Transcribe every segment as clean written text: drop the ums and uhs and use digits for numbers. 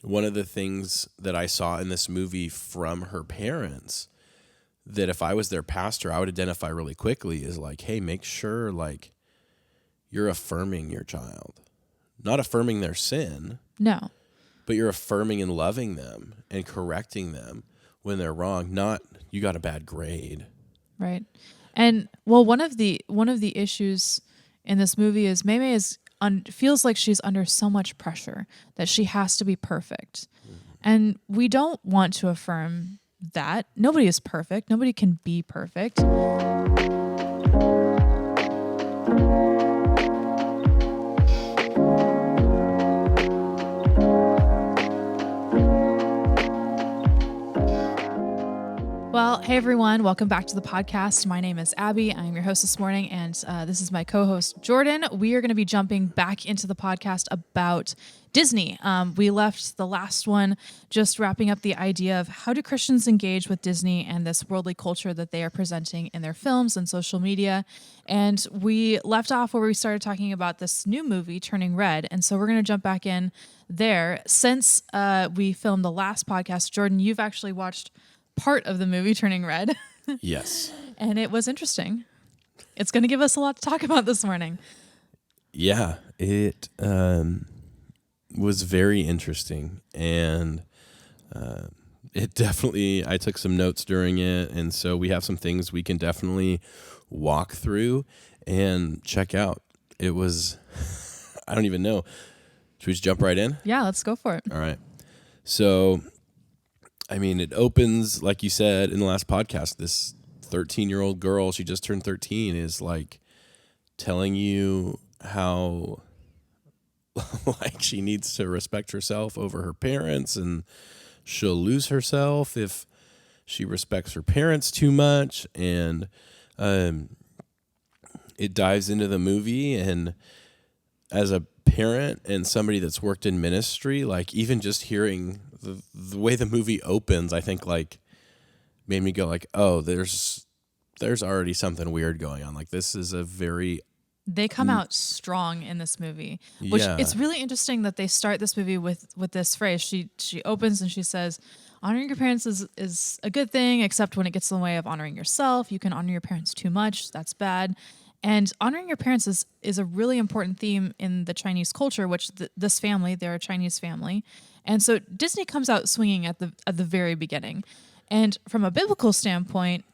one of the things that I saw in this movie from her parents that if I was their pastor, I would identify really quickly is like, hey, make sure like you're affirming your child, not affirming their sin. No. But you're affirming and loving them and correcting them when they're wrong, not you got a bad grade. Right. And well, one of the issues in this movie is Mei feels like she's under so much pressure that she has to be perfect. And we don't want to affirm that. Nobody is perfect. Nobody can be perfect. Well, hey everyone, welcome back to the podcast. My name is Abby. I'm your host this morning, and this is my co-host Jordyn. We are going to be jumping back into the podcast about Disney. We left the last one just wrapping up the idea of how do Christians engage with Disney and this worldly culture that they are presenting in their films and social media. And we left off where we started talking about this new movie, Turning Red. And so we're going to jump back in there. Since we filmed the last podcast, Jordyn, you've actually watched part of the movie Turning Red. Yes. And it was interesting. It's going to give us a lot to talk about this morning. Yeah, it was very interesting. And it definitely, I took some notes during it. And so we have some things we can definitely walk through and check out. It was, I don't even know. Should we just jump right in? Yeah, let's go for it. All right. So, I mean, it opens, like you said in the last podcast, this 13-year-old girl, she just turned 13, is like telling you how like she needs to respect herself over her parents, and she'll lose herself if she respects her parents too much. And it dives into the movie, and as a parent and somebody that's worked in ministry, like even just hearing the way the movie opens, I think like made me go like, oh, there's already something weird going on. Like this is a very They come out strong in this movie, which it's really interesting that they start this movie with this phrase. She opens and she says, honoring your parents is a good thing, except when it gets in the way of honoring yourself. You can honor your parents too much. That's bad. And honoring your parents is a really important theme in the Chinese culture, which this family, they're a Chinese family. And so Disney comes out swinging at the very beginning. And from a biblical standpoint,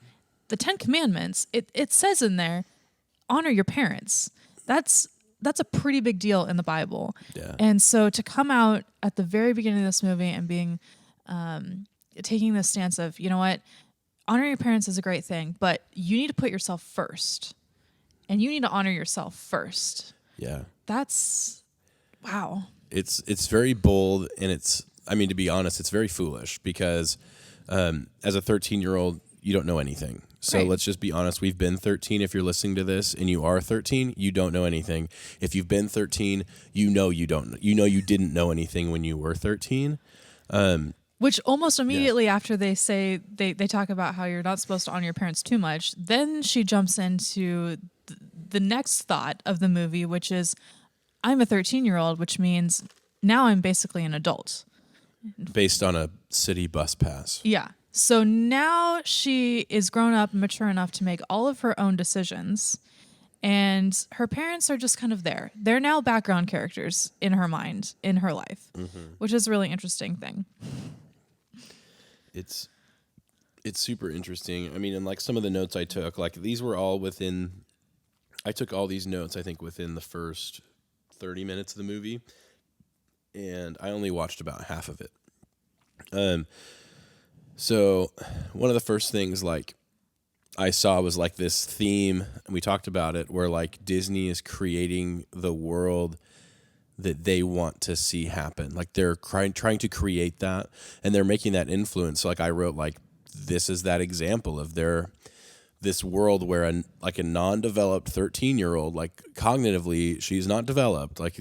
the Ten Commandments, it says in there, honor your parents. That's a pretty big deal in the Bible. Yeah. And so to come out at the very beginning of this movie and being taking this stance of, you know what, honoring your parents is a great thing, but you need to put yourself first. And you need to honor yourself first. Yeah. That's wow. It's very bold, and to be honest, it's very foolish because as a 13-year-old, you don't know anything. So Right. Let's just be honest. We've been 13. If you're listening to this and you are 13, you don't know anything. If you've been 13, you know you didn't know anything when you were 13. Which almost immediately after they say they talk about how you're not supposed to honor your parents too much, then she jumps into the next thought of the movie, which is I'm a 13-year-old, which means now I'm basically an adult. Based on a city bus pass. Yeah. So now she is grown up and mature enough to make all of her own decisions. And her parents are just kind of there. They're now background characters in her mind, in her life, which is a really interesting thing. It's super interesting. I mean, and like some of the notes I took, like these were all I took all these notes, I think, within the first 30 minutes of the movie, and I only watched about half of it. So one of the first things like I saw was like this theme, and we talked about it, where like Disney is creating the world that they want to see happen. Like they're trying to create that, and they're making that influence. So like I wrote like, this is that example of this world where a non-developed 13-year-old, like cognitively, she's not developed. Like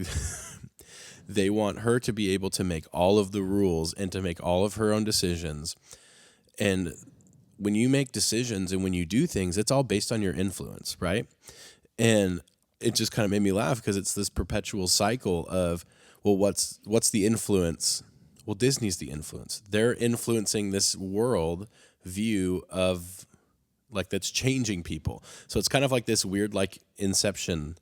they want her to be able to make all of the rules and to make all of her own decisions. And when you make decisions and when you do things, it's all based on your influence, right? And it just kind of made me laugh because it's this perpetual cycle of, well, what's the influence? well, Disney's the influence. They're influencing this world view of like that's changing people. So it's kind of like this weird like Inception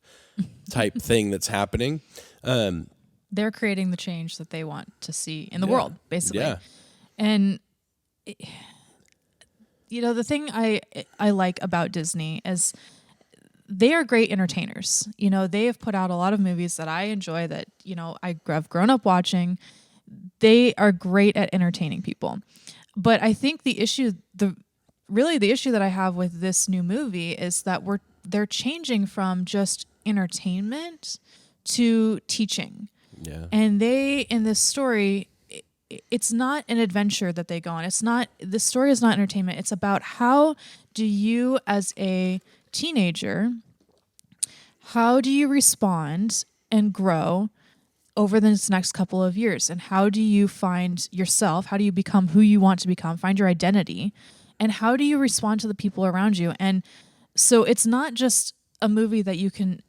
type thing that's happening. They're creating the change that they want to see in the world, basically. Yeah. And the thing I like about Disney is they are great entertainers. They have put out a lot of movies that I enjoy that, I've grown up watching. They are great at entertaining people. But I think the issue that I have with this new movie is that they're changing from just entertainment to teaching. Yeah. And in this story, it's not an adventure that they go on. The story is not entertainment. It's about how do you as a teenager, how do you respond and grow over this next couple of years? And how do you find yourself? How do you become who you want to become? Find your identity? And how do you respond to the people around you? And so it's not just a movie that you can,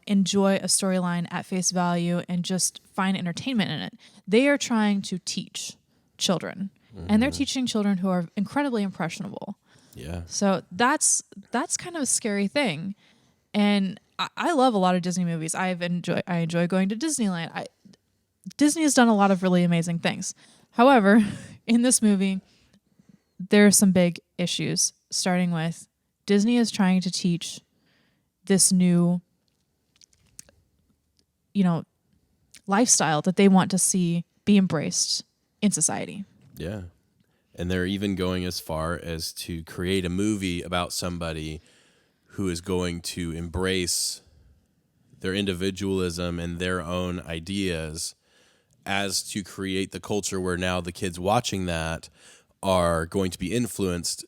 enjoy a storyline at face value and just find entertainment in it. They are trying to teach children. Mm-hmm. And they're teaching children who are incredibly impressionable. Yeah. So that's kind of a scary thing. And I love a lot of Disney movies. I enjoy going to Disneyland. Disney has done a lot of really amazing things. However, in this movie, there are some big issues, starting with Disney is trying to teach this new, lifestyle that they want to see be embraced in society. Yeah. And they're even going as far as to create a movie about somebody who is going to embrace their individualism and their own ideas as to create the culture where now the kids watching that are going to be influenced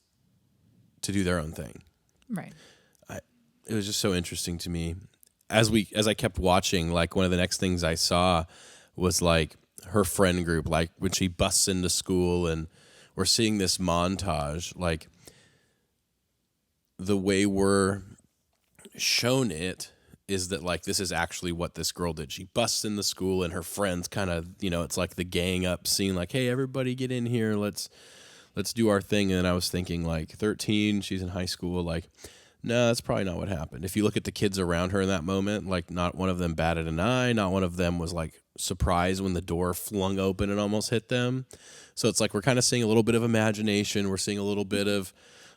to do their own thing. Right. It was just so interesting to me. As I kept watching, like one of the next things I saw was like her friend group, like when she busts into school and we're seeing this montage, like the way we're shown it is that like this is actually what this girl did. She busts in the school and her friends kind of, it's like the gang up scene, like, hey, everybody get in here, let's do our thing. And I was thinking like 13, she's in high school, like, no, that's probably not what happened. If you look at the kids around her in that moment, like not one of them batted an eye, not one of them was like surprised when the door flung open and almost hit them. So it's like we're kind of seeing a little bit of imagination. We're seeing a little bit of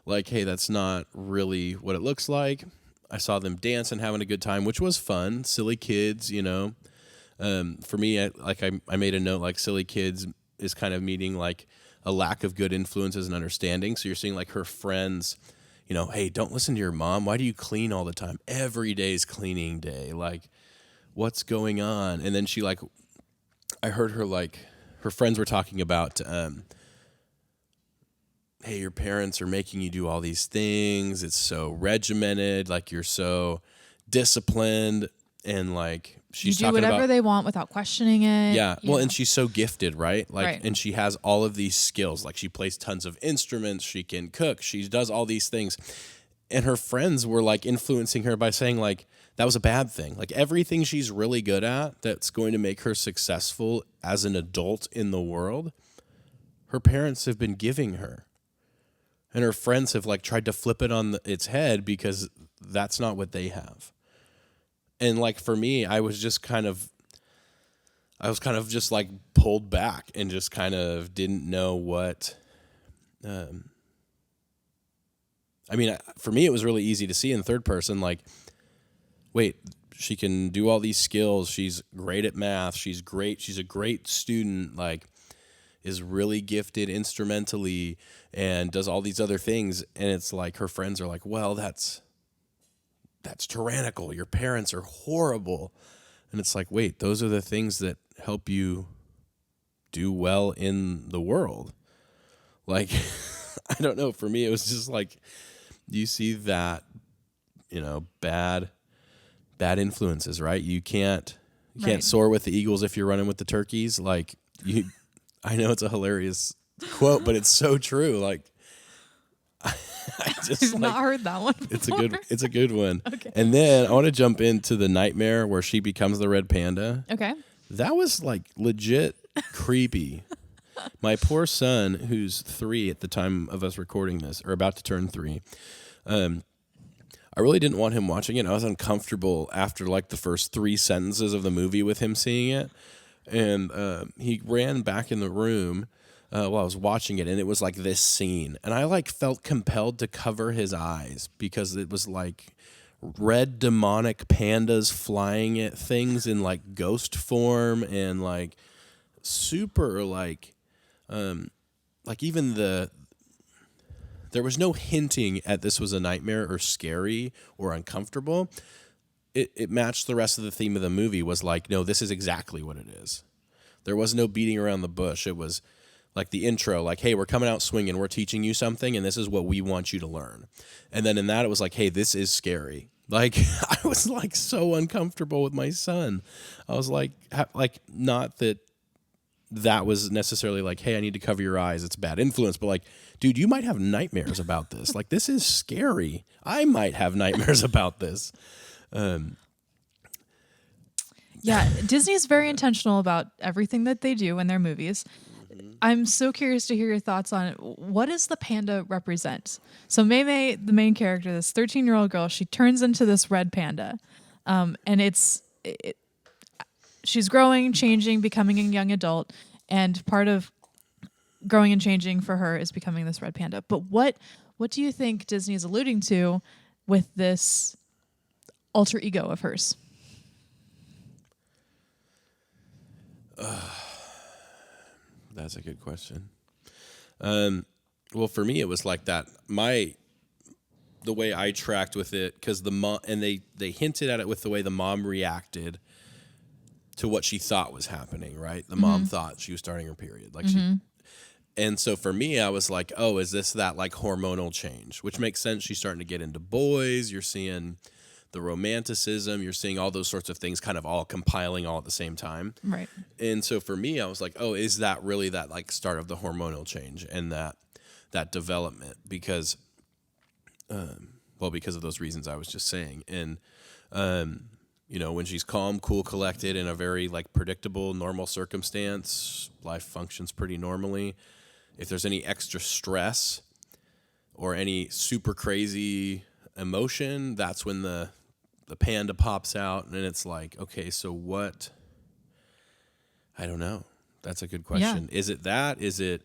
like, hey, that's not really what it looks like. I saw them dance and having a good time, which was fun. Silly kids, For me, I made a note like silly kids is kind of meaning like a lack of good influences and understanding. So you're seeing like her friends, hey, don't listen to your mom. Why do you clean all the time? Every day's cleaning day. Like, what's going on? And then she like, I heard her like, her friends were talking about, hey, your parents are making you do all these things. It's so regimented. Like you're so disciplined and like she's you do whatever they want without questioning it. Yeah. Well, and she's so gifted, right? Like, right. And she has all of these skills. Like she plays tons of instruments. She can cook. She does all these things. And her friends were like influencing her by saying like, that was a bad thing. Like everything she's really good at that's going to make her successful as an adult in the world, her parents have been giving her. And her friends have like tried to flip it on its head because that's not what they have. And like for me, I was kind of just like pulled back and just kind of didn't know what. For me, it was really easy to see in third person. Like, wait, she can do all these skills. She's great at math. She's great. She's a great student. Like, is really gifted instrumentally and does all these other things. And it's like her friends are like, well, that's tyrannical. Your parents are horrible. And it's like, wait, those are the things that help you do well in the world. Like, I don't know. For me, it was just like, you see that, bad influences, right? You can't soar with the eagles if you're running with the turkeys. Like I know it's a hilarious quote, but it's so true. Like, I've not heard that one before. It's a good one. Okay. And then I want to jump into the nightmare where she becomes the red panda. Okay. That was like legit creepy. My poor son, who's 3 at the time of us recording this, or about to turn 3, I really didn't want him watching it. I was uncomfortable after like the first 3 sentences of the movie with him seeing it. And he ran back in the room while I was watching it, and it was like this scene. And I like felt compelled to cover his eyes because it was like red demonic pandas flying at things in like ghost form and like super like even there was no hinting at this was a nightmare or scary or uncomfortable. It matched the rest of the theme of the movie was like, no, this is exactly what it is. There was no beating around the bush. It was like the intro, like, hey, we're coming out swinging. We're teaching you something, and this is what we want you to learn. And then in that, it was like, hey, this is scary. Like, I was like so uncomfortable with my son. I was like not that was necessarily like, hey, I need to cover your eyes. It's bad influence. But like, dude, you might have nightmares about this. Like, this is scary. I might have nightmares about this. Yeah, Disney is very intentional about everything that they do in their movies. I'm so curious to hear your thoughts on it. What does the panda represent? So Mei Mei, the main character, this 13-year-old girl, she turns into this red panda. And she's growing, changing, becoming a young adult. And part of growing and changing for her is becoming this red panda. But what do you think Disney is alluding to with this alter ego of hers? That's a good question. Well, for me, it was like that. The way I tracked with it, because the mom, and they hinted at it with the way the mom reacted to what she thought was happening, right? The mom thought she was starting her period. And so for me, I was like, oh, is this that like hormonal change? Which makes sense. She's starting to get into boys. You're seeing the romanticism. You're seeing all those sorts of things kind of all compiling all at the same time. Right. And so for me, I was like, oh, is that really that like start of the hormonal change and that development? Because, because of those reasons I was just saying. And, when she's calm, cool, collected in a very like predictable, normal circumstance, life functions pretty normally. If there's any extra stress or any super crazy emotion, that's when the panda pops out, and it's like, okay, so what? I don't know. That's a good question. Yeah. Is it that? Is it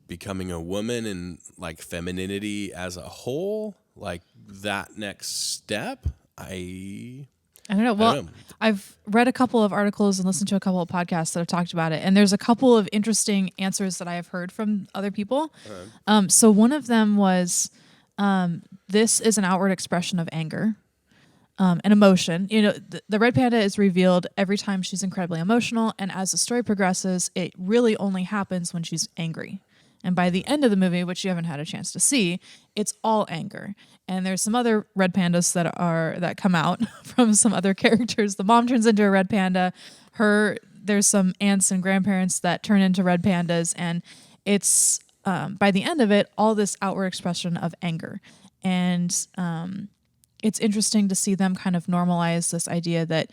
becoming a woman and like femininity as a whole? Like that next step? I don't know. Well, I've read a couple of articles and listened to a couple of podcasts that have talked about it, and there's a couple of interesting answers that I have heard from other people. So one of them was, this is an outward expression of anger. And emotion. The red panda is revealed every time she's incredibly emotional, and as the story progresses, it really only happens when she's angry. And by the end of the movie, which you haven't had a chance to see, it's all anger. And there's some other red pandas that come out from some other characters. The mom turns into a red panda. There's some aunts and grandparents that turn into red pandas, and it's by the end of it, all this outward expression of anger. And it's interesting to see them kind of normalize this idea that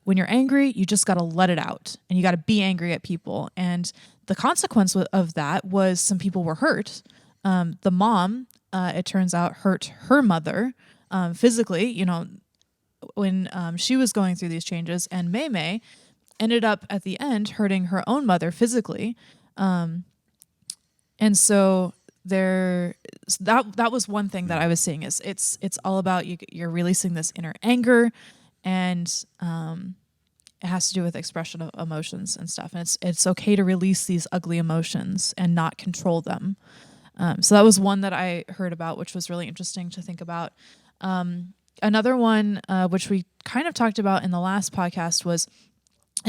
when you're angry, you just got to let it out, and you got to be angry at people. And the consequence of that was some people were hurt. The mom, it turns out, hurt her mother physically, when she was going through these changes. And Mei Mei ended up at the end hurting her own mother physically. And so that was one thing that I was seeing is it's all about you're releasing this inner anger, and it has to do with expression of emotions and stuff. And it's okay to release these ugly emotions and not control them. So that was one that I heard about, which was really interesting to think about. Another one, which we kind of talked about in the last podcast, was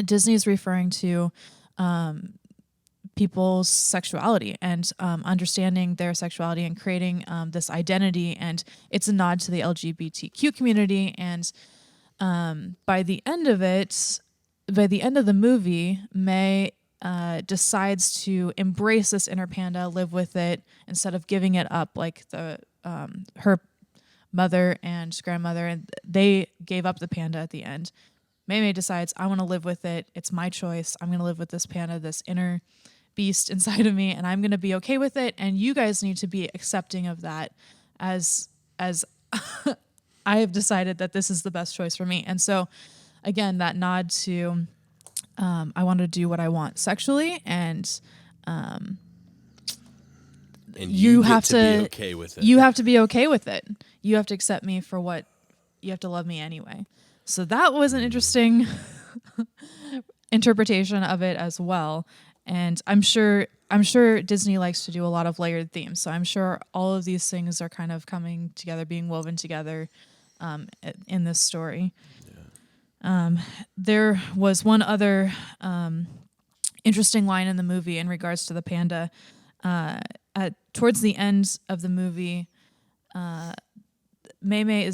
Disney's referring to people's sexuality and understanding their sexuality and creating this identity. And it's a nod to the LGBTQ community. And by the end of the movie, Mei decides to embrace this inner panda, live with it, instead of giving it up like her mother and grandmother, and they gave up the panda at the end. Mei Mei decides, I want to live with it. It's my choice. I'm going to live with this panda, this inner beast inside of me, and I'm going to be okay with it. And you guys need to be accepting of that as I have decided that this is the best choice for me. And so, again, that nod to I want to do what I want sexually, and you have to be okay with it. You have to be okay with it. You have to accept me for what you have to love me anyway. So that was an interesting interpretation of it as well. And I'm sure Disney likes to do a lot of layered themes. So I'm sure all of these things are kind of coming together, being woven together in this story. Yeah. There was one other interesting line in the movie in regards to the panda. Towards the end of the movie, Mei Mei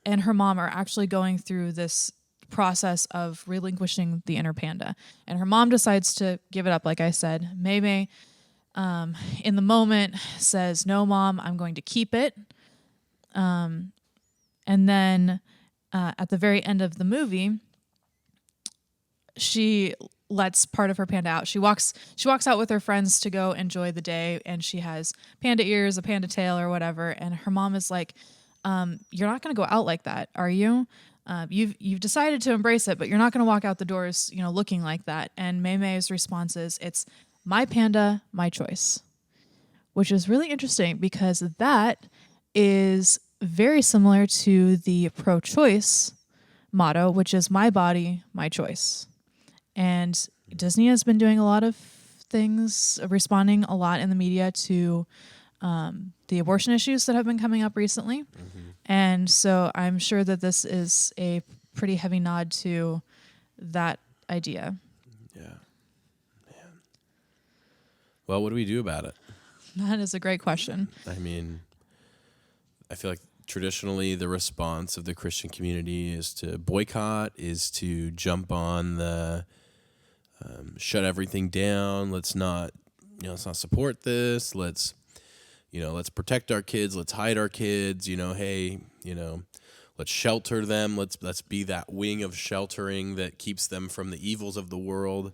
and her mom are actually going through this process of relinquishing the inner panda, and her mom decides to give it up. Like I said, Mei Mei, in the moment, says, "No, Mom, I'm going to keep it." And then at the very end of the movie, she lets part of her panda out. She walks out with her friends to go enjoy the day, and she has panda ears, a panda tail, or whatever. And her mom is like, "You're not going to go out like that, are you? You've decided to embrace it, but you're not going to walk out the doors, looking like that." And Mei Mei's response is, "It's my panda, my choice," which is really interesting because that is very similar to the pro-choice motto, which is my body, my choice. And Disney has been doing a lot of things, responding a lot in the media to the abortion issues that have been coming up recently. Mm-hmm. And so I'm sure that this is a pretty heavy nod to that idea. Yeah. Man. Well, what do we do about it? That is a great question. I mean, I feel like traditionally the response of the Christian community is to boycott, is to jump on the shut everything down. Let's not support this. Let's protect our kids. Let's hide our kids. Hey, let's shelter them. Let's be that wing of sheltering that keeps them from the evils of the world.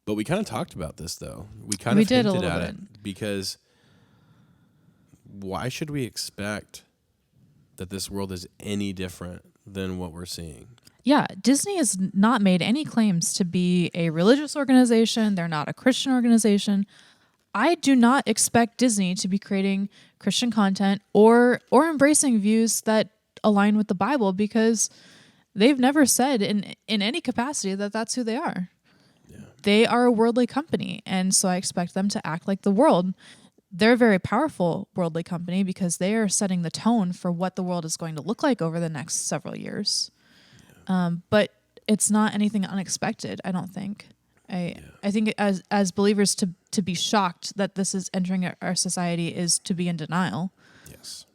But we kind of talked about this, though. We kind of hinted at it because why should we expect that this world is any different than what we're seeing? Yeah, Disney has not made any claims to be a religious organization. They're not a Christian organization. I do not expect Disney to be creating Christian content or embracing views that align with the Bible, because they've never said in any capacity that that's who they are. Yeah. They are a worldly company, and so I expect them to act like the world. They're a very powerful worldly company because they are setting the tone for what the world is going to look like over the next several years. But it's not anything unexpected, I don't think. I think as believers to be shocked that this is entering our society is to be in denial. Yes.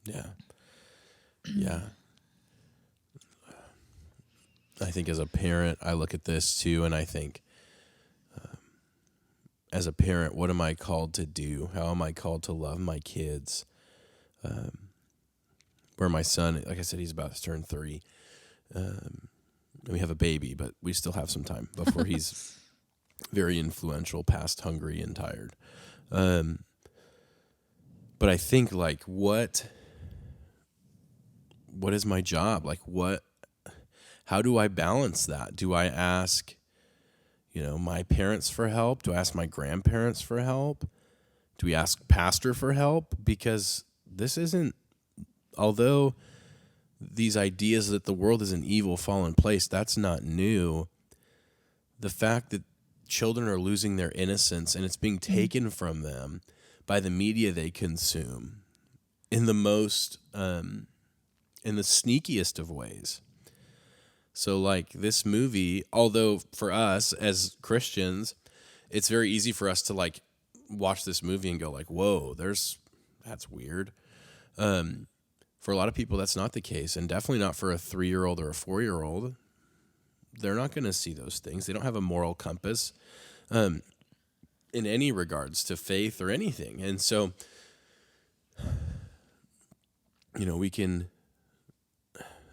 Yeah. Yeah. I think as a parent, I look at this too, and I think, as a parent, what am I called to do? How am I called to love my kids? Where my son, like I said, he's about to turn 3. We have a baby, but we still have some time before he's very influential, past hungry and tired. But I think, like, what is my job? Like, how do I balance that? Do I ask, my parents for help? Do I ask my grandparents for help? Do we ask pastor for help? Because this isn't, although these ideas that the world is an evil, fallen place, that's not new. The fact that children are losing their innocence and it's being taken from them by the media they consume in the most, in the sneakiest of ways. So, like, this movie, although for us as Christians, it's very easy for us to, like, watch this movie and go, like, whoa, that's weird. For a lot of people, that's not the case, and definitely not for a 3-year-old or a 4-year-old. They're not going to see those things. They don't have a moral compass in any regards to faith or anything. And so, we can,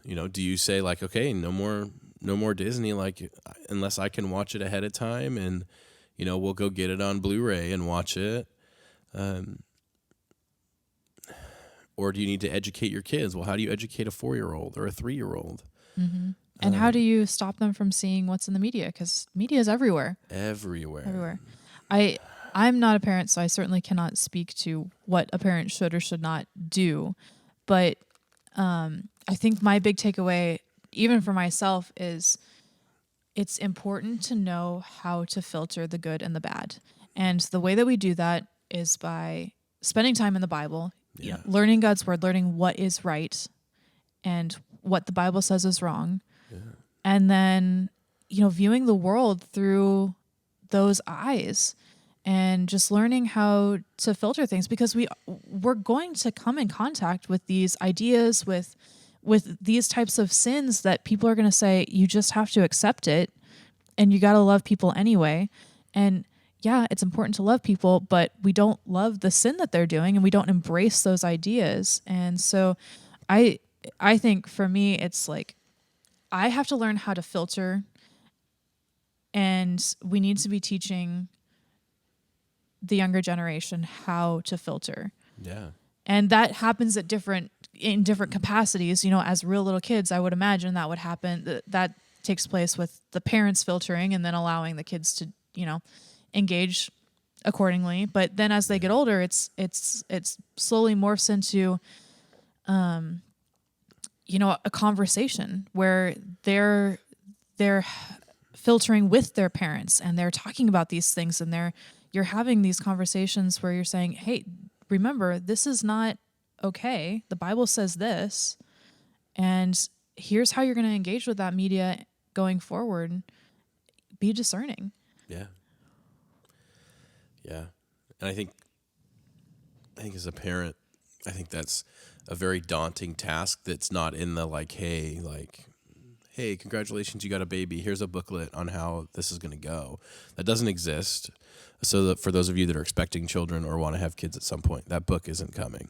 do you say, like, okay, no more no more Disney, like, unless I can watch it ahead of time, and, you know, we'll go get it on Blu-ray and watch it. Or do you need to educate your kids? Well, how do you educate a 4-year-old or a 3-year-old? Mm-hmm. And how do you stop them from seeing what's in the media? Because media is everywhere. Everywhere. I'm not a parent, so I certainly cannot speak to what a parent should or should not do. But I think my big takeaway, even for myself, is it's important to know how to filter the good and the bad. And the way that we do that is by spending time in the Bible, you know, learning God's word, learning what is right and what the Bible says is wrong. Yeah. And then, you know, viewing the world through those eyes and just learning how to filter things, because we're going to come in contact with these ideas, with these types of sins that people are going to say, you just have to accept it and you got to love people anyway. And yeah, it's important to love people, but we don't love the sin that they're doing and we don't embrace those ideas. And so I think for me, it's like, I have to learn how to filter, and we need to be teaching the younger generation how to filter. Yeah. And that happens in different capacities. You know, as real little kids, I would imagine that would happen. That takes place with the parents filtering and then allowing the kids to, you know, engage accordingly. But then as they get older, it's slowly morphs into, you know, a conversation where they're filtering with their parents and they're talking about these things, and you're having these conversations where you're saying, hey, remember, this is not okay. The Bible says this, and here's how you're going to engage with that media going forward. Be discerning. Yeah. Yeah. And I think as a parent, I think that's a very daunting task that's not in the hey, congratulations, you got a baby. Here's a booklet on how this is going to go. That doesn't exist. So that for those of you that are expecting children or want to have kids at some point, that book isn't coming.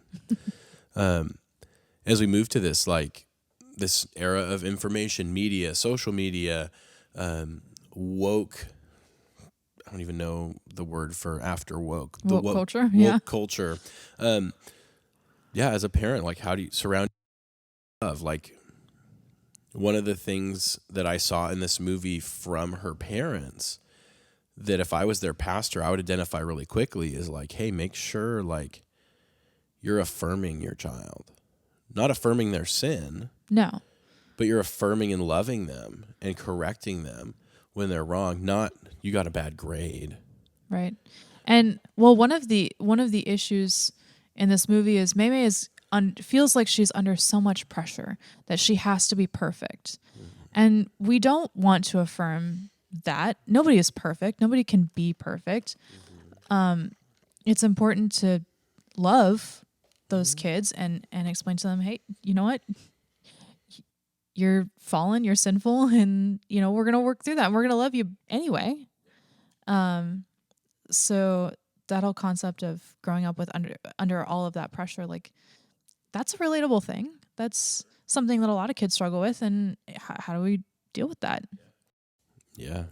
As we move to this, this era of information, media, social media, woke, I don't even know the word for after woke. Woke culture? Woke culture. As a parent, how do you surround yourself? One of the things that I saw in this movie from her parents that if I was their pastor, I would identify really quickly is hey, make sure you're affirming your child. Not affirming their sin. No. But you're affirming and loving them and correcting them when they're wrong, not you got a bad grade. Right. And well, one of the issues in this movie is Mei feels like she's under so much pressure that she has to be perfect. Mm-hmm. And we don't want to affirm that. Nobody is perfect. Nobody can be perfect. Mm-hmm. It's important to love those kids and explain to them, hey, you know what? You're fallen, you're sinful, and, you know, we're going to work through that. And we're going to love you anyway. So that whole concept of growing up with under all of that pressure, that's a relatable thing. That's something that a lot of kids struggle with. And how do we deal with that? Yeah.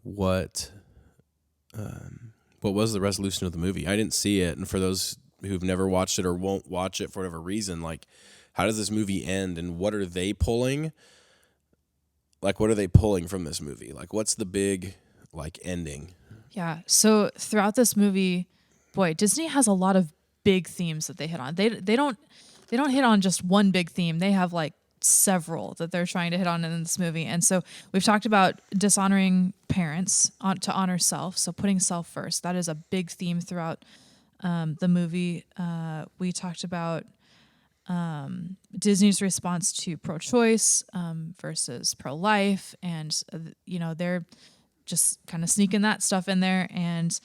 What was the resolution of the movie? I didn't see it. And for those who've never watched it or won't watch it for whatever reason, how does this movie end and what are they pulling? What are they pulling from this movie? What's the big, ending? Yeah. So throughout this movie, boy, Disney has a lot of big themes that they hit on. They don't hit on just one big theme. They have several that they're trying to hit on in this movie. And so we've talked about dishonoring parents to honor self. So putting self first. That is a big theme throughout the movie. We talked about Disney's response to pro-choice versus pro-life, and they're just kind of sneaking that stuff in there. And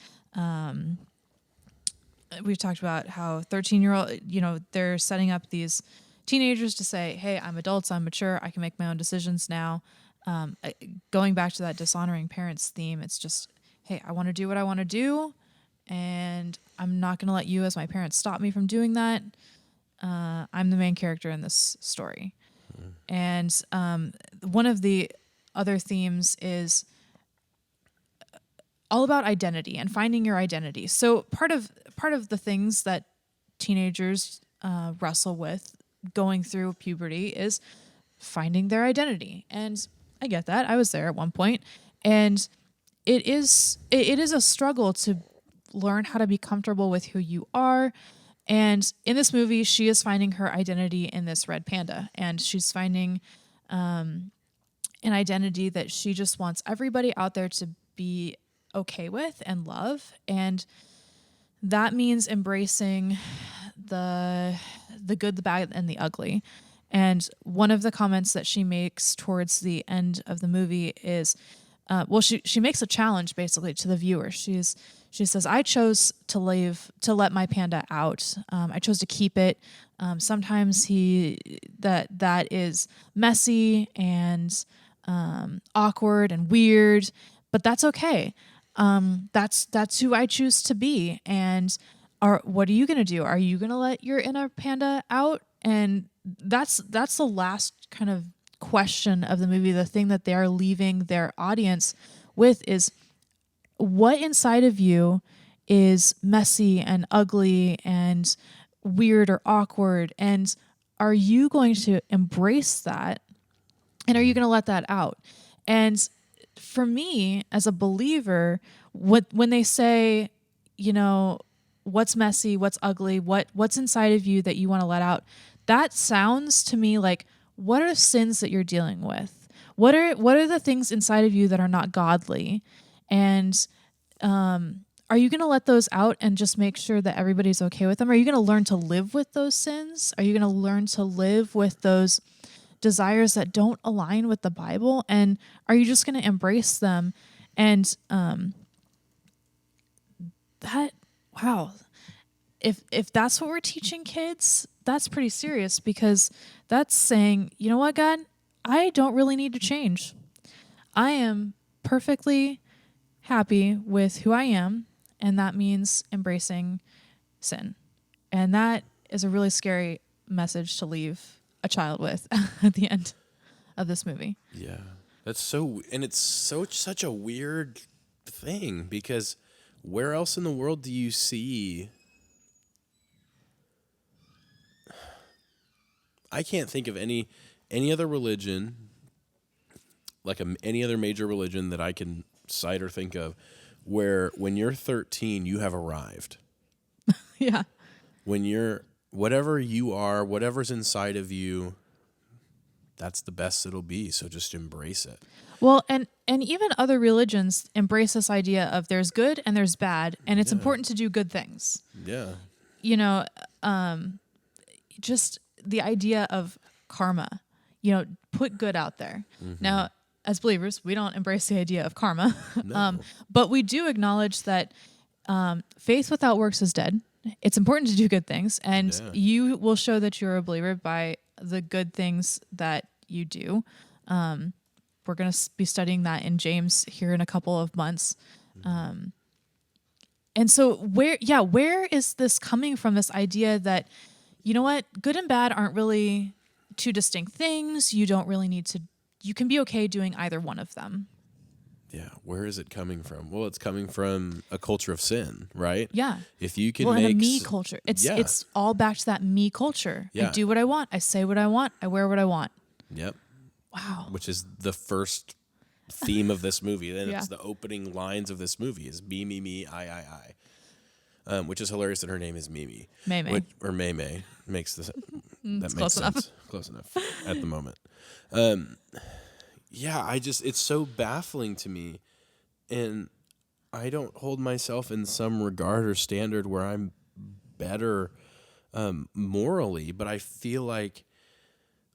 we've talked about how 13-year-old, they're setting up these teenagers to say, hey, I'm adults, I'm mature, I can make my own decisions now. Going back to that dishonoring parents theme, it's just, hey, I want to do what I want to do, and I'm not going to let you as my parents stop me from doing that. I'm the main character in this story. And one of the other themes is all about identity and finding your identity. So part of the things that teenagers wrestle with going through puberty is finding their identity. And I get that. I was there at one point. And it is a struggle to learn how to be comfortable with who you are. And in this movie, she is finding her identity in this red panda. And she's finding an identity that she just wants everybody out there to be okay with and love. And that means embracing the good, the bad, and the ugly. And one of the comments that she makes towards the end of the movie is, she makes a challenge basically to the viewer. She says, I chose to let my panda out. I chose to keep it. Sometimes that is messy and awkward and weird, but that's okay. That's who I choose to be. And what are you going to do? Are you going to let your inner panda out? And that's the last kind of question of the movie. The thing that they're leaving their audience with is, what inside of you is messy and ugly and weird or awkward? And are you going to embrace that? And are you going to let that out? And for me, as a believer, when they say, what's messy, what's ugly, what's inside of you that you want to let out, that sounds to me like, what are sins that you're dealing with? What are the things inside of you that are not godly? And are you going to let those out and just make sure that everybody's okay with them? Are you going to learn to live with those sins? Are you going to learn to live with those desires that don't align with the Bible? And are you just going to embrace them? And if that's what we're teaching kids, that's pretty serious, because that's saying, you know what, God, I don't really need to change. I am perfectly happy with who I am, and that means embracing sin. And that is a really scary message to leave a child with at the end of this movie. Yeah. That's such a weird thing, because where else in the world do you see... I can't think of any other religion, like any other major religion that I can cite or think of, where when you're 13, you have arrived. Yeah. When you're, whatever you are, whatever's inside of you, that's the best it'll be. So just embrace it. Well, and even other religions embrace this idea of there's good and there's bad, and it's important to do good things. Yeah. Just the idea of karma, put good out there. Mm-hmm. Now, as believers, we don't embrace the idea of karma, No. but we do acknowledge that faith without works is dead. It's important to do good things, and you will show that you're a believer by the good things that you do. We're going to be studying that in James here in a couple of months. And so where is this coming from, this idea that, you know what, good and bad aren't really two distinct things. You don't really need to, you can be okay doing either one of them. Yeah. Where is it coming from? Well, it's coming from a culture of sin, right? Yeah. If you can in make a me culture, it's all back to that me culture. Yeah. I do what I want. I say what I want. I wear what I want. Yep. Wow. Which is the first theme of this movie. Then it's the opening lines of this movie is me, me, me, I. Which is hilarious that her name is Mimi. May. Or May. Makes this... that makes sense. Enough. Close enough at the moment. It's so baffling to me. And I don't hold myself in some regard or standard where I'm better morally, but I feel like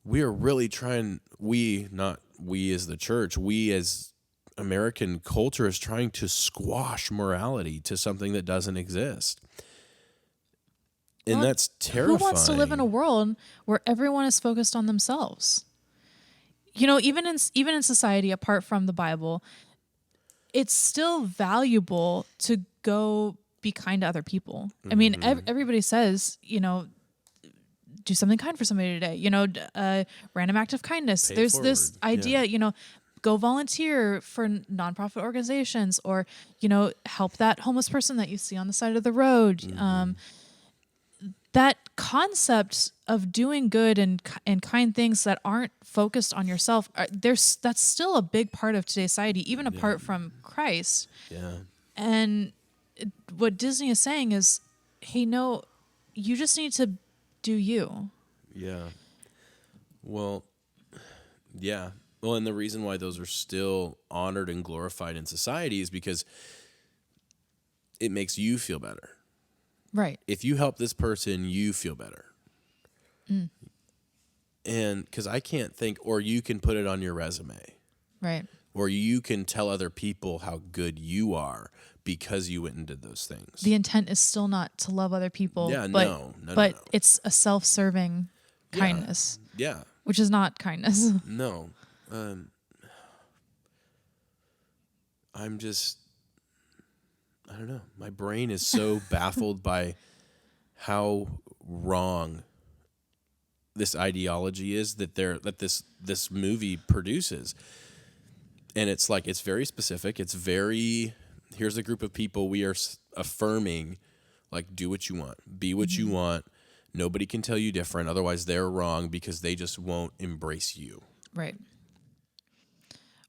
we are really trying, not we as the church, we as American culture is trying to squash morality to something that doesn't exist. And that's terrifying. Who wants to live in a world where everyone is focused on themselves? Even in society, apart from the Bible, it's still valuable to go be kind to other people. Mm-hmm. I mean, everybody says, do something kind for somebody today. Random act of kindness. Pay There's forward. this idea, go volunteer for nonprofit organizations, or, help that homeless person that you see on the side of the road. That concept of doing good and kind things that aren't focused on yourself, that's still a big part of today's society, even apart from Christ. Yeah. And what Disney is saying is, hey, no, you just need to do you. Yeah. Well, yeah. Well, and the reason why those are still honored and glorified in society is because it makes you feel better. Right. If you help this person, you feel better. And because I can't think, or you can put it on your resume. Right. Or you can tell other people how good you are because you went and did those things. The intent is still not to love other people. Yeah, but, no. It's a self-serving kindness. Yeah. Which is not kindness. No. I'm just, I don't know. My brain is so baffled by how wrong this ideology is that this movie produces. And it's like, it's very specific. It's very, here's a group of people we are affirming, like, do what you want, be what you want. Nobody can tell you different. Otherwise they're wrong because they just won't embrace you. Right.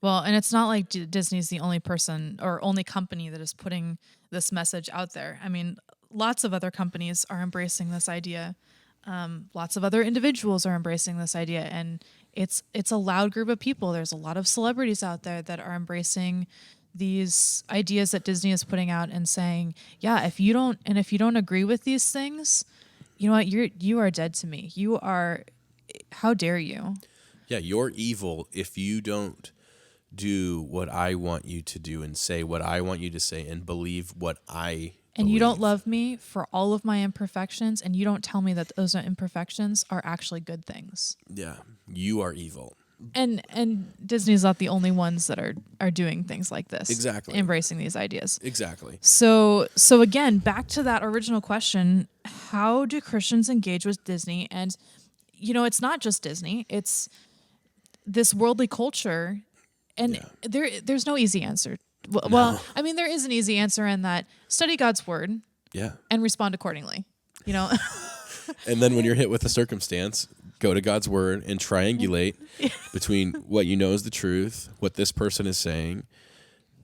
Well, and it's not like Disney's the only person or only company that is putting this message out there. I mean, lots of other companies are embracing this idea. Lots of other individuals are embracing this idea, and it's a loud group of people. There's a lot of celebrities out there that are embracing these ideas that Disney is putting out and saying, yeah, if you don't agree with these things, you know what, you are dead to me. You are, how dare you? Yeah, you're evil if you don't do what I want you to do and say what I want you to say and believe what I and you don't love me for all of my imperfections, and you don't tell me that those imperfections are actually good things. Yeah, you are evil. And Disney's not the only ones that are doing things like this. Exactly. Embracing these ideas. Exactly. So again, back to that original question, how do Christians engage with Disney? And, it's not just Disney. It's this worldly culture. And there's no easy answer. Well, I mean, there is an easy answer in that study God's word. Yeah. And respond accordingly. And then when you're hit with a circumstance, go to God's word and triangulate between what you know is the truth, what this person is saying,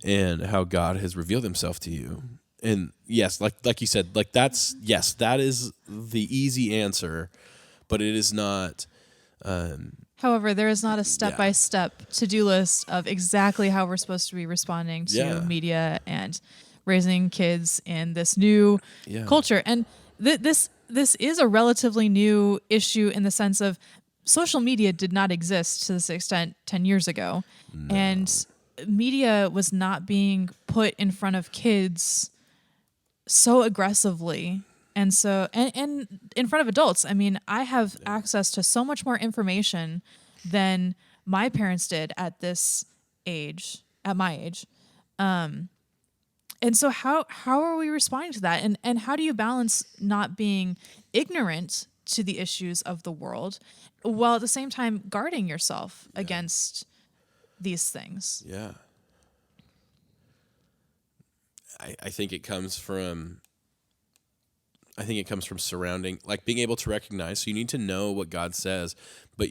and how God has revealed himself to you. And yes, like you said, that is the easy answer, but it is not. However, there is not a step-by-step to-do list of exactly how we're supposed to be responding to media and raising kids in this new culture. And this is a relatively new issue in the sense of social media did not exist to this extent 10 years ago. No. And media was not being put in front of kids so aggressively. And so, and in front of adults, I mean, I have access to so much more information than my parents did at my age. And so how are we responding to that? And how do you balance not being ignorant to the issues of the world while at the same time guarding yourself against these things? Yeah. I think it comes from surrounding, like being able to recognize. So you need to know what God says, but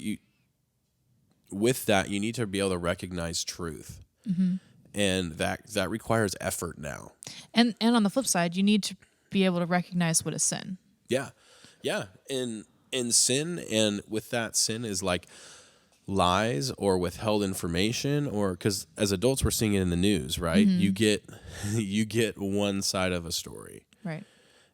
with that, you need to be able to recognize truth. Mm-hmm. And that requires effort now. And on the flip side, you need to be able to recognize what is sin. Yeah. Yeah. And sin, and with that, sin is like lies or withheld information, or because as adults we're seeing it in the news, right? Mm-hmm. You get one side of a story. Right.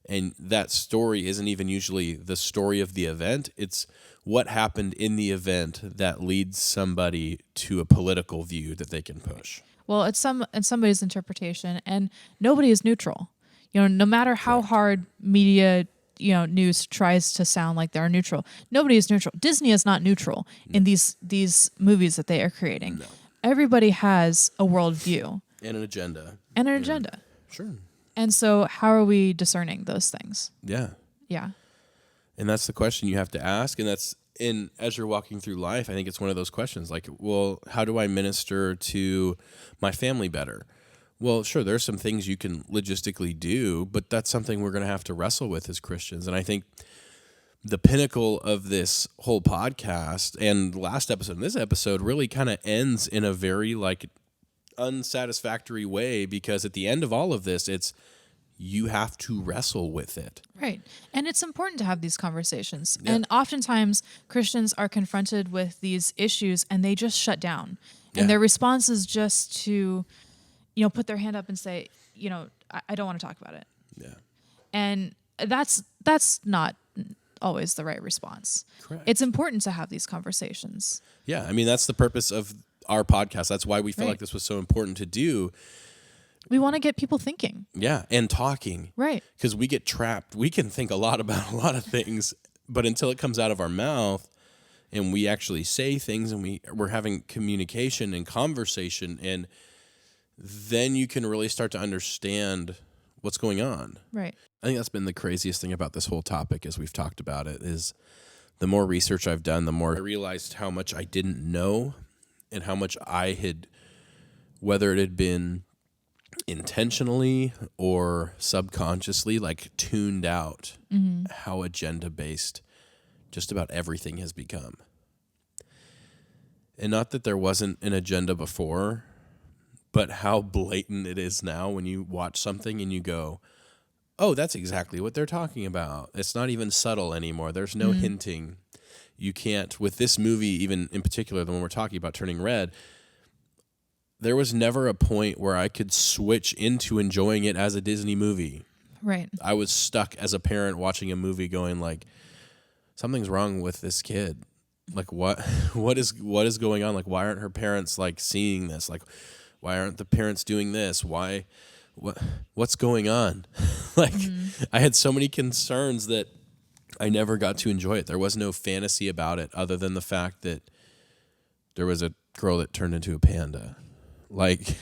And that story isn't even usually the story of the event. It's what happened in the event that leads somebody to a political view that they can push. Well, it's somebody's interpretation, and nobody is neutral. No matter how hard media, news tries to sound like they're neutral, nobody is neutral. Disney is not neutral in these movies that they are creating. No. Everybody has a worldview and an agenda. Sure. And so how are we discerning those things? Yeah. Yeah. And that's the question you have to ask. And as you're walking through life, I think it's one of those questions like, well, how do I minister to my family better? Well, sure, there's some things you can logistically do, but that's something we're going to have to wrestle with as Christians. And I think the pinnacle of this whole podcast and last episode and this episode really kind of ends in a very like unsatisfactory way, because at the end of all of this, it's you have to wrestle with it. Right. And it's important to have these conversations. Yeah. And oftentimes Christians are confronted with these issues and they just shut down. Yeah. And their response is just to, put their hand up and say, I don't want to talk about it. Yeah. And that's not always the right response. Correct. It's important to have these conversations. Yeah. I mean, that's the purpose of our podcast. That's why we felt like this was so important to do. We want to get people thinking. Yeah, and talking. Right. Because we get trapped. We can think a lot about a lot of things, but until it comes out of our mouth and we actually say things and we're having communication and conversation, and then you can really start to understand what's going on. Right. I think that's been the craziest thing about this whole topic as we've talked about it, is the more research I've done, the more I realized how much I didn't know and how much I had, whether it had been intentionally or subconsciously, like tuned out how agenda-based just about everything has become. And not that there wasn't an agenda before, but how blatant it is now when you watch something and you go, oh, that's exactly what they're talking about. It's not even subtle anymore. There's no hinting. You can't, with this movie, even in particular, the one we're talking about, Turning Red, there was never a point where I could switch into enjoying it as a Disney movie. Right. I was stuck as a parent watching a movie going like, something's wrong with this kid. Like what is going on? Like, why aren't her parents like seeing this? Like, why aren't the parents doing this? What's going on? Like, I had so many concerns that I never got to enjoy it. There was no fantasy about it other than the fact that there was a girl that turned into a panda. Like,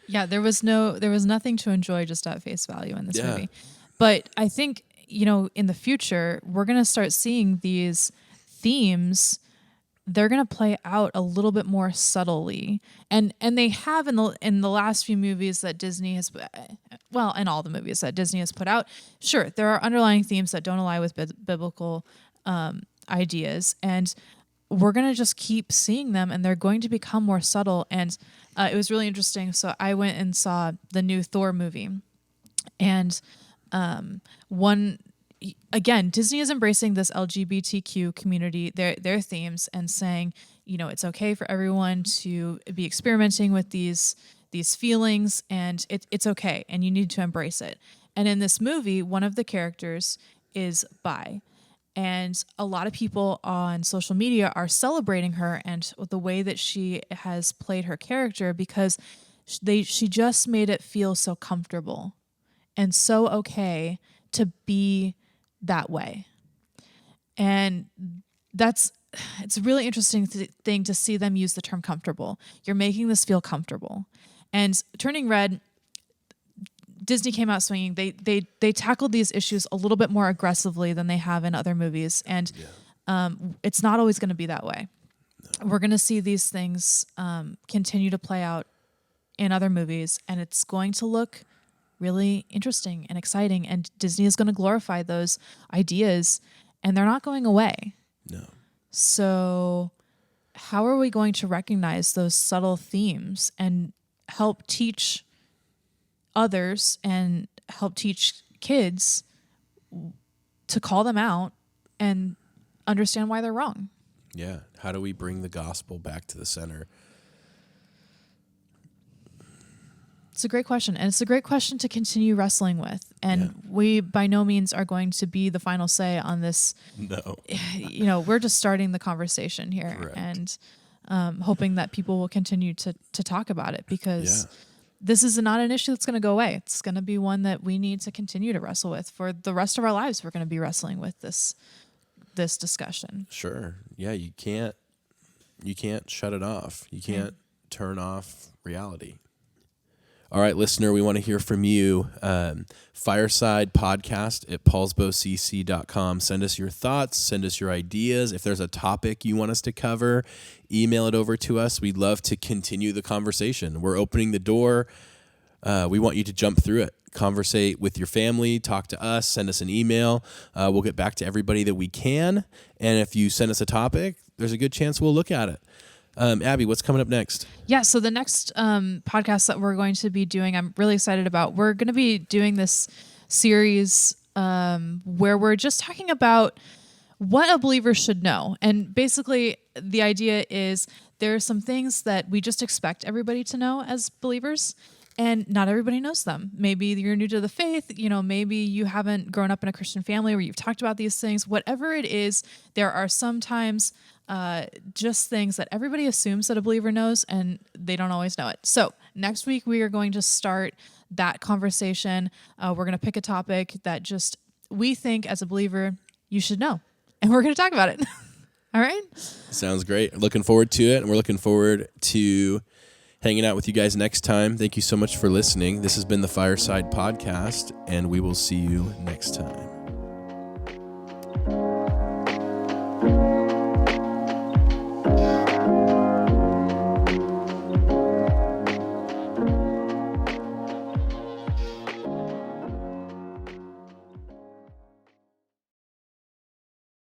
yeah, there was nothing to enjoy just at face value in this movie. But I think, in the future, we're going to start seeing these themes. They're going to play out a little bit more subtly. And they have in the last few movies that Disney has, well, in all the movies that Disney has put out. Sure, there are underlying themes that don't align with biblical ideas, and we're going to just keep seeing them, and they're going to become more subtle. And it was really interesting. So I went and saw the new Thor movie, and again, Disney is embracing this LGBTQ community, their themes, and saying, it's okay for everyone to be experimenting with these feelings, and it's okay, and you need to embrace it. And in this movie, one of the characters is bi. And a lot of people on social media are celebrating her and the way that she has played her character, because she just made it feel so comfortable and so okay to be that way. And it's a really interesting thing to see them use the term comfortable. You're making this feel comfortable. And Turning Red, Disney came out swinging. They tackled these issues a little bit more aggressively than they have in other movies, and it's not always going to be that way. No. We're going to see these things continue to play out in other movies, and it's going to look really interesting and exciting. And Disney is going to glorify those ideas, and they're not going away. No. So, how are we going to recognize those subtle themes and help teach others and help teach kids to call them out and understand why they're wrong? Yeah. How do we bring the gospel back to the center? It's a great question. And it's a great question to continue wrestling with. And we by no means are going to be the final say on this. No. We're just starting the conversation here. Correct. And hoping that people will continue to talk about it, because this is not an issue that's going to go away. It's going to be one that we need to continue to wrestle with for the rest of our lives. We're going to be wrestling with this discussion. Sure. Yeah, you can't shut it off. You can't turn off reality. All right, listener, we want to hear from you. Fireside podcast at paulsbocc.com. Send us your thoughts. Send us your ideas. If there's a topic you want us to cover, email it over to us. We'd love to continue the conversation. We're opening the door. We want you to jump through it. Conversate with your family. Talk to us. Send us an email. We'll get back to everybody that we can. And if you send us a topic, there's a good chance we'll look at it. Abby, what's coming up next? Yeah, so the next podcast that we're going to be doing, I'm really excited about. We're going to be doing this series where we're just talking about what a believer should know. And basically, the idea is there are some things that we just expect everybody to know as believers, and not everybody knows them. Maybe you're new to the faith, maybe you haven't grown up in a Christian family where you've talked about these things. Whatever it is, there are sometimes just things that everybody assumes that a believer knows, and they don't always know it. So next week, we are going to start that conversation. We're going to pick a topic that just we think as a believer you should know, and we're going to talk about it. All right? Sounds great. Looking forward to it, and we're looking forward to hanging out with you guys next time. Thank you so much for listening. This has been the Fireside Podcast, and we will see you next time.